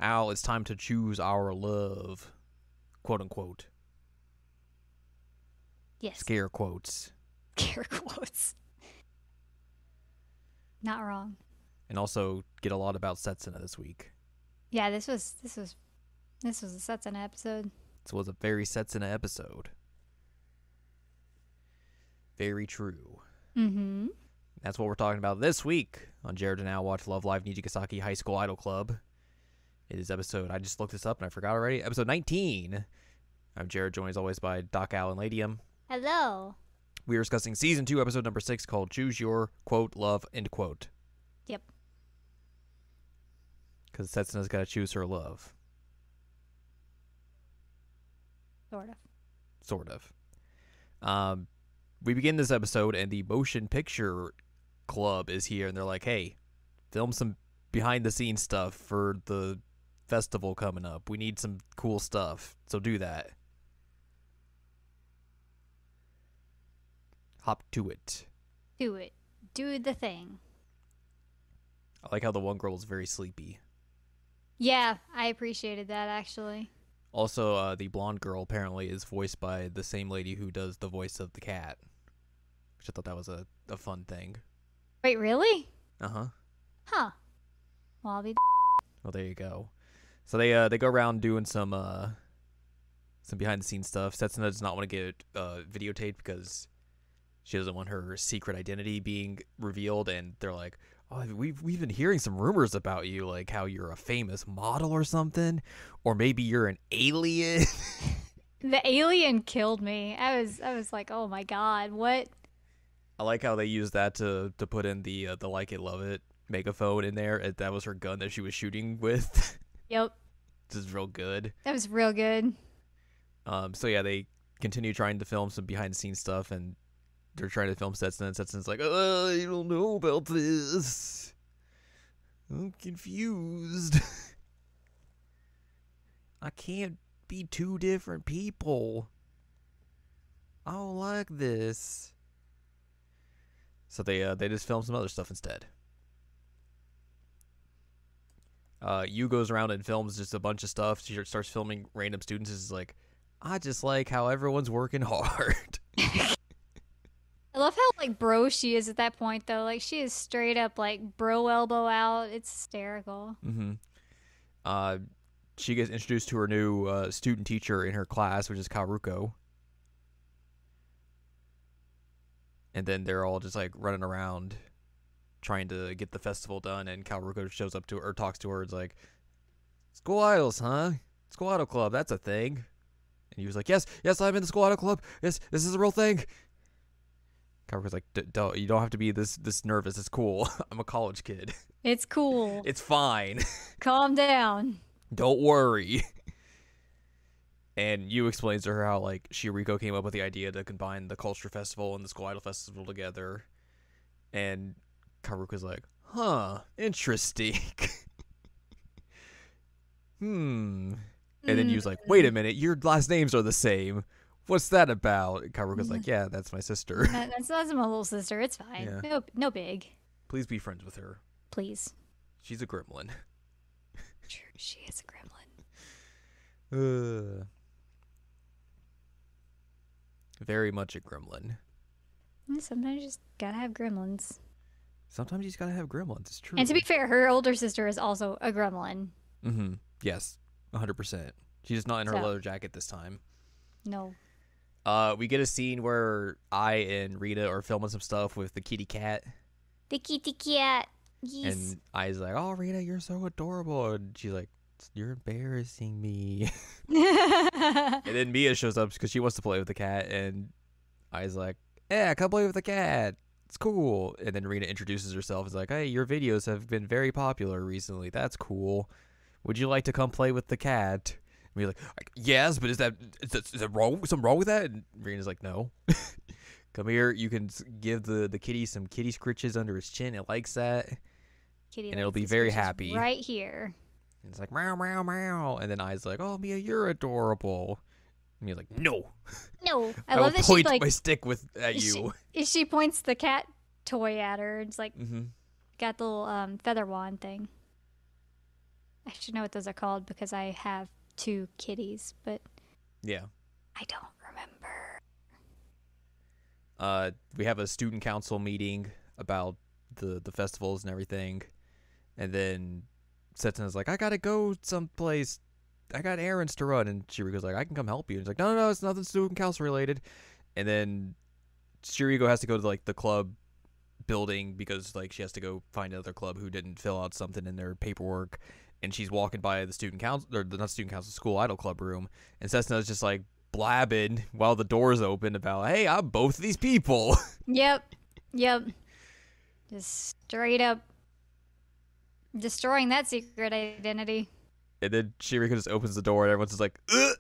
Al, it's time to choose our love. Quote unquote. Yes. Scare quotes. Scare quotes. Not wrong. And also get a lot about Setsuna this week. Yeah, this was a Setsuna episode. This was a very Setsuna episode. Very true. Mm-hmm. That's what we're talking about this week on Jared and Al Watch Love Live Nijigasaki High School Idol Club. It is episode, I just looked this up and I forgot already, episode 19. I'm Jared, joined as always by Doc Al and Ladium. Hello. We are discussing season 2, episode number 6, called Choose Your, quote, love, end quote. Yep. Because Setsuna's got to choose her love. Sort of. We begin this episode and the motion picture club is here and they're like, hey, film some behind the scenes stuff for the festival coming up. We need some cool stuff, so do that. Hop to it. Do it. Do the thing. I like how the one girl is very sleepy. Yeah, I appreciated that, actually. Also, the blonde girl apparently is voiced by the same lady who does the voice of the cat, which I thought that was a fun thing. Wait, really? Uh-huh. Huh. Well, I'll be... Well, there you go. So they go around doing some behind-the-scenes stuff. Setsuna does not want to get videotaped because she doesn't want her secret identity being revealed, and they're like, oh, we've been hearing some rumors about you, like how you're a famous model or something, or maybe you're an alien. The alien killed me. I was like, oh my god, what? I like how they used that to put in the Like It Love It megaphone in there. And that was her gun that she was shooting with. Yep. This is real good. That was real good. So yeah, they continue trying to film some behind the scenes stuff, and they're trying to film Setsuna, and Setsuna's like, I don't know about this. I'm confused. I can't be two different people. I don't like this. So they just film some other stuff instead. Yu goes around and films just a bunch of stuff. She starts filming random students. It's like, I just like how everyone's working hard. I love how, like, bro she is at that point, though. Like, she is straight up, like, bro elbow out. It's hysterical. Mm-hmm. She gets introduced to her new student teacher in her class, which is Karuko. And then they're all just, like, running around trying to get the festival done, and Karuko shows up to her, or talks to her. It's like, school idols, huh? School idol club, that's a thing. And he was like, yes, I'm in the school idol club. Yes, this is a real thing. Karuko's like, you don't have to be this nervous. It's cool. I'm a college kid. It's cool. It's fine. Calm down. Don't worry. And Yu explains to her how, like, Shiriko came up with the idea to combine the Culture Festival and the School Idol Festival together. And Karuko's like, huh, interesting. And then Yu's like, wait a minute, your last names are the same. What's that about? And Karuko's like, yeah, that's my sister. That's my little sister. It's fine. Yeah. No big. Please be friends with her. Please. She's a gremlin. True, she is a gremlin. Very much a gremlin. Sometimes you just gotta have gremlins. Sometimes you just gotta have gremlins. It's true. And to be fair, her older sister is also a gremlin. Mm-hmm. Yes. 100%. She's just not in her leather jacket this time. No. We get a scene where I and Rita are filming some stuff with the kitty cat. The kitty cat. Yes. And I's like, oh, Rita, you're so adorable. And she's like, you're embarrassing me. And then Mia shows up because she wants to play with the cat. And I's like, yeah, come play with the cat. It's cool. And then Rita introduces herself. It's like, hey, your videos have been very popular recently. That's cool. Would you like to come play with the cat? And we're like, yes, but is that wrong? Something wrong with that? And Rita's like, no. Come here. You can give the kitty some kitty scritches under his chin. It likes that. Kitty, and it'll be very happy. Right here. And it's like, meow, meow, meow. And then I's like, oh, Mia, you're adorable. And Mia's like, no. No. I love will that point she, like, my stick at you. She points the cat toy at her. It's like, got the little feather wand thing. I should know what those are called because I have 2 kitties, but Yeah. I don't remember. We have a student council meeting about the festivals and everything, and then Setsuna's like, I gotta go someplace. I got errands to run, and Shiriko's like, I can come help you. And he's like, no, it's nothing student council related. And then Shiriko has to go to like the club building because like she has to go find another club who didn't fill out something in their paperwork. And she's walking by the student council, or the not student council, school idol club room, and Setsuna's just like blabbing while the door's open about, hey, I'm both of these people. Yep. Just straight up destroying that secret identity. And then Shiriko just opens the door and everyone's just like, ugh.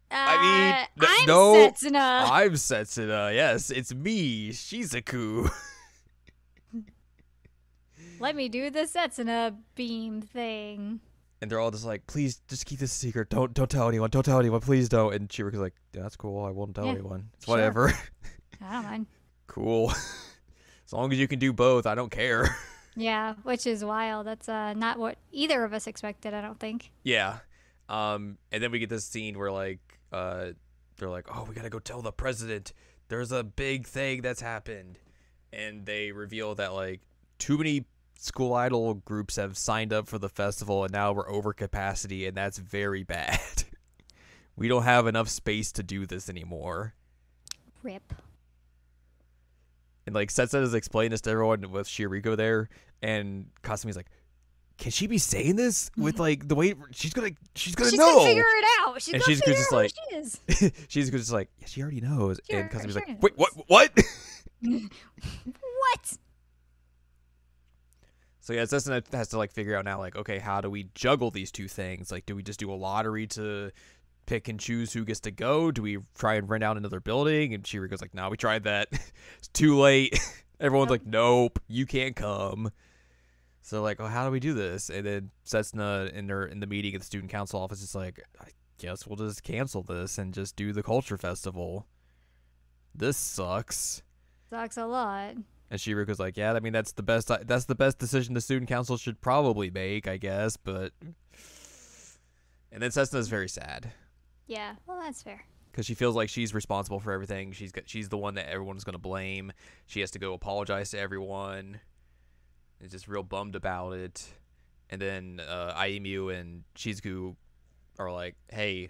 I'm no, Setsuna. I'm Setsuna. Yes, it's me, Shizuku. Let me do the Setsuna beam thing. And they're all just like, please, just keep this a secret. Don't tell anyone. Don't tell anyone. Please don't. And Shiriko's like, yeah, that's cool. I won't tell anyone. It's whatever. I don't mind. Cool. As long as you can do both, I don't care. Yeah, which is wild. That's not what either of us expected, I don't think. Yeah. And then we get this scene where like they're like, oh, we gotta go tell the president there's a big thing that's happened. And they reveal that like too many school idol groups have signed up for the festival and now we're over capacity, and that's very bad. We don't have enough space to do this anymore. Rip. And like Setsuna is explaining this to everyone with Shiriko there, and Kasumi's like, can she be saying this with like the way she's gonna know? She's gonna figure it out. And Shizuku's just like, she is. Shizuku's just like, yeah, she already knows. And Kasumi's like, knows. wait, what? What? So yeah, Setsuna has to like figure out now, like, okay, how do we juggle these two things? Like, do we just do a lottery to pick and choose who gets to go? Do we try and rent out another building? And Shiriko's like, nah, we tried that. It's too late. Everyone's like, nope, you can't come. So like, oh, how do we do this? And then Setsuna in the meeting at the student council office is like, I guess we'll just cancel this and just do the culture festival. This sucks. Sucks a lot. And Shiriko's like, yeah, I mean that's the best decision the student council should probably make, I guess, but. And then Setsuna's very sad. Yeah, well, that's fair. Because she feels like she's responsible for everything. She's the one that everyone's gonna blame. She has to go apologize to everyone. Is just real bummed about it. And then Ayumu and Shizuku are like, hey,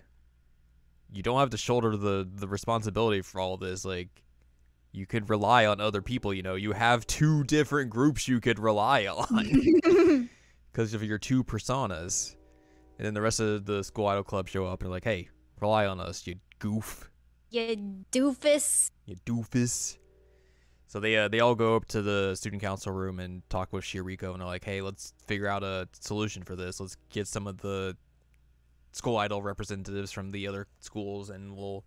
you don't have to shoulder the responsibility for all this. Like, you could rely on other people, you know. You have 2 different groups you could rely on because of your 2 personas. And then the rest of the school idol club show up and are like, hey, rely on us, you goof. You doofus. You doofus. So they all go up to the student council room and talk with Shiriko, and they're like, hey, let's figure out a solution for this. Let's get some of the school idol representatives from the other schools, and we'll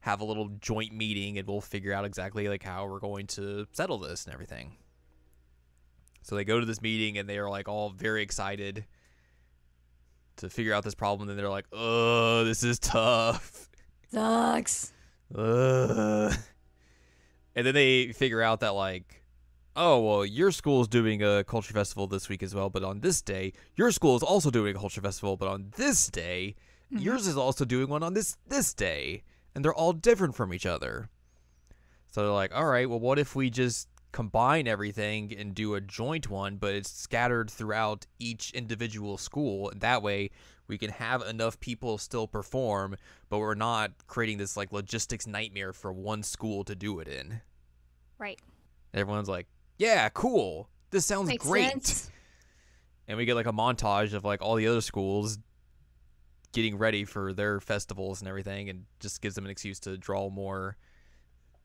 have a little joint meeting, and we'll figure out exactly like how we're going to settle this and everything. So they go to this meeting, and they are like all very excited to figure out this problem. And then they're like, oh, this is tough. Sucks. And then they figure out that, like, oh, well, your school is doing a culture festival this week as well, but on this day, your school is also doing a culture festival, but on this day, yours is also doing one on this day. And they're all different from each other. So they're like, all right, well, what if we just combine everything and do a joint one, but it's scattered throughout each individual school, and that way we can have enough people still perform, but we're not creating this like logistics nightmare for one school to do it in. Right. Everyone's like, yeah, cool, this sounds Makes great sense. And we get like a montage of like all the other schools getting ready for their festivals and everything, and just gives them an excuse to draw more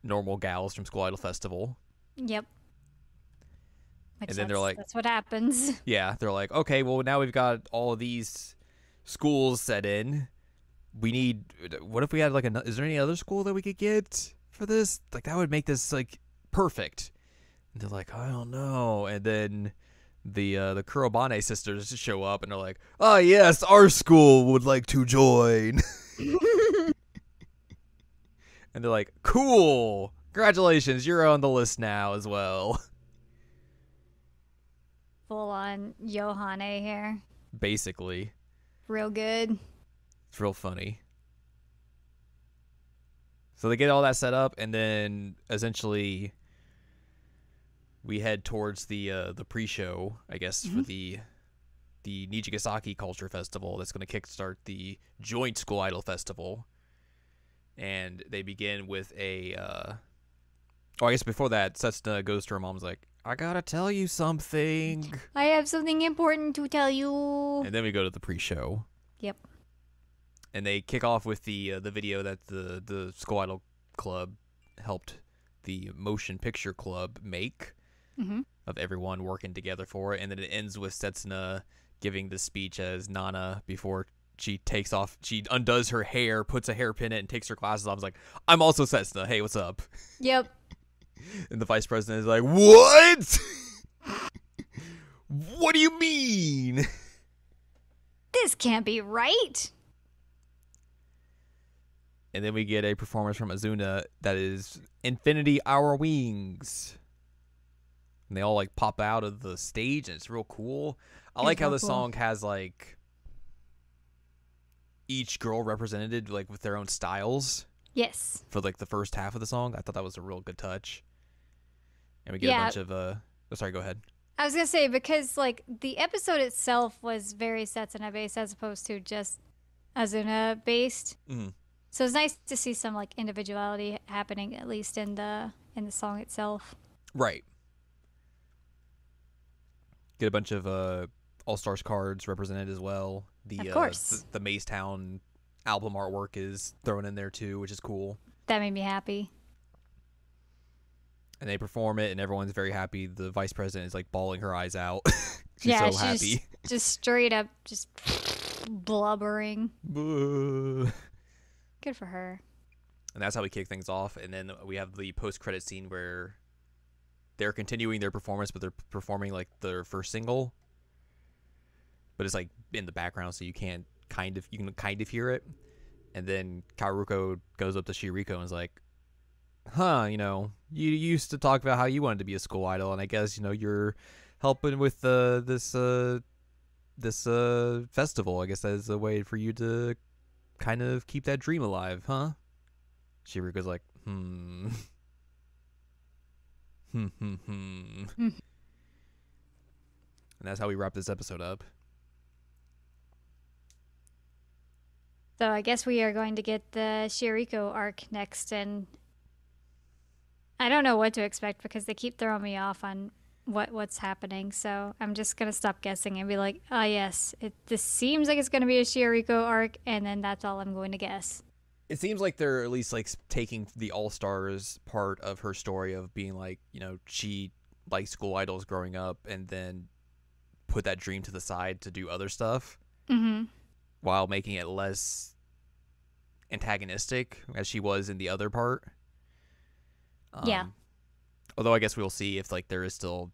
normal gals from School Idol Festival. Yep. And then they're like, that's what happens. Yeah, they're like, okay, well, now we've got all of these schools set in. We need, what if we had like is there any other school that we could get for this? Like, that would make this like perfect. And they're like, I don't know. And then the Kurobane sisters show up and they're like, oh yes, our school would like to join. And they're like, cool, congratulations, you're on the list now as well. Full on Yohane here. basically. Real good. It's real funny. So they get all that set up, and then essentially we head towards the pre-show, I guess, for the Nijigasaki Culture Festival that's going to kickstart the joint School Idol Festival. And they begin with a... I guess before that, Setsuna goes to her mom's like, I gotta tell you something. I have something important to tell you. And then we go to the pre-show. Yep. And they kick off with the video that the School Idol Club helped the Motion Picture Club make of everyone working together for it. And then it ends with Setsuna giving the speech as Nana before she takes off. She undoes her hair, puts a hairpin in it, and takes her glasses off. I was like, I'm also Setsuna. Hey, what's up? Yep. And the vice president is like, what? What do you mean? This can't be right. And then we get a performance from Azuna that is Infinity Our Wings. And they all like pop out of the stage, and it's real cool. I like how the song has like each girl represented like with their own styles. Yes. For like the first half of the song. I thought that was a real good touch. And we get a bunch of oh, sorry, go ahead. I was gonna say, because like the episode itself was very Setsuna based as opposed to just Azuna based. So it's nice to see some like individuality happening, at least in the song itself. Right. Get a bunch of All Stars cards represented as well. Of course. The Macetown album artwork is thrown in there too, which is cool. That made me happy. And they perform it, and everyone's very happy. The vice president is like bawling her eyes out. She's so happy. Just straight up, just blubbering. Good for her. And that's how we kick things off. And then we have the post-credit scene where they're continuing their performance, but they're performing like their first single. But it's like in the background, so you can kind of hear it. And then Kaoruko goes up to Shiriko and is like, you used to talk about how you wanted to be a school idol, and I guess, you're helping with this festival. I guess that is a way for you to kind of keep that dream alive, huh? Shiriko's like, And that's how we wrap this episode up. So I guess we are going to get the Shiriko arc next, and I don't know what to expect because they keep throwing me off on what's happening. So I'm just going to stop guessing and be like, yes, this seems like it's going to be a Shiriko arc, and then that's all I'm going to guess. It seems like they're at least like taking the All-Stars part of her story of being like, she liked school idols growing up and then put that dream to the side to do other stuff. While making it less antagonistic as she was in the other part. Yeah. Although I guess we'll see if like there is still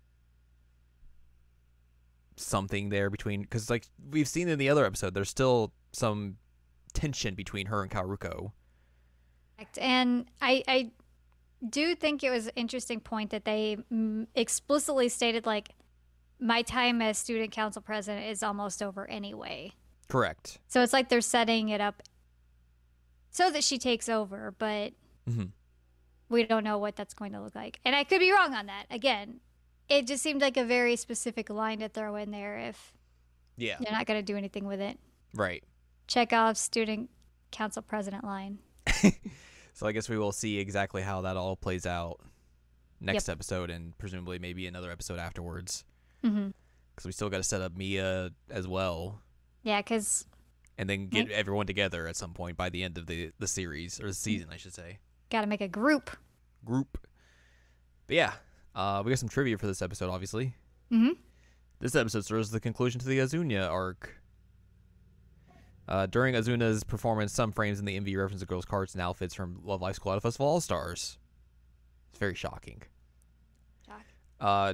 something there between, because like we've seen in the other episode, there's still some tension between her and Kaoruko. And I do think it was an interesting point that they explicitly stated like, my time as student council president is almost over anyway. Correct. So it's like they're setting it up so that she takes over, but we don't know what that's going to look like. And I could be wrong on that. Again, it just seemed like a very specific line to throw in there if you're not going to do anything with it. Right. Chekhov's student council president line. So I guess we will see exactly how that all plays out next episode, and presumably maybe another episode afterwards. Because we still got to set up Mia as well. Yeah, because... And then get everyone together at some point by the end of the series, or the season, I should say. Got to make a group. But yeah, we got some trivia for this episode, obviously. This episode serves as the conclusion to the Azunia arc. During Azuna's performance, some frames in the MV reference the girls' cards and outfits from Love Live School Idol Festival All-Stars. It's very shocking.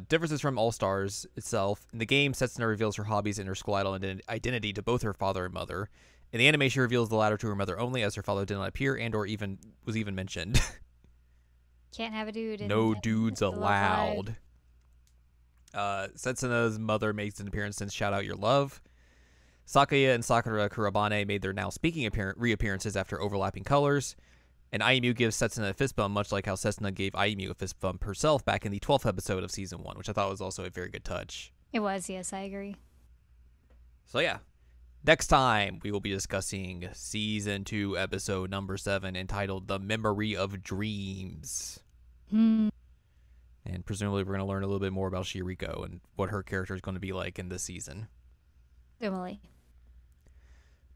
Differences from All-Stars itself. In the game, Setsuna reveals her hobbies and her school idol identity to both her father and mother. In the animation, reveals the latter to her mother only, as her father did not appear and or even was even mentioned. Can't have a dude. No dudes allowed. Setsuna's mother makes an appearance and shout out your love. Sakaya and Sakura Kurabane made their now speaking reappearances after overlapping colors, and Ayumu gives Setsuna a fist bump, much like how Setsuna gave Ayumu a fist bump herself back in the 12th episode of Season 1, which I thought was also a very good touch. It was, yes, I agree. So yeah, next time we will be discussing Season 2, Episode number 7, entitled The Memory of Dreams. And presumably we're going to learn a little bit more about Shiriko and what her character is going to be like in this season. Emily.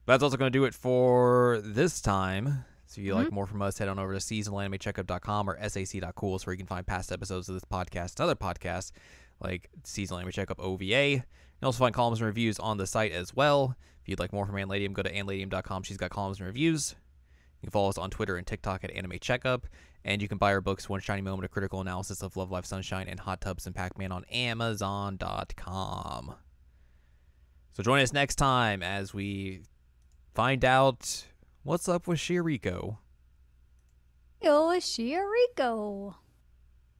But that's also going to do it for this time. So if you like more from us, head on over to seasonalanimecheckup.com or sac.cool, where you can find past episodes of this podcast and other podcasts like Seasonal Anime Checkup OVA. You can also find columns and reviews on the site as well. If you'd like more from Anladium, go to anladium.com. She's got columns and reviews. You can follow us on Twitter and TikTok at Anime Checkup. And you can buy our books, One Shiny Moment, A Critical Analysis of Love, Life, Sunshine, and Hot Tubs and Pac-Man on Amazon.com. So join us next time as we find out what's up with Shiriko. Oh, Shiriko.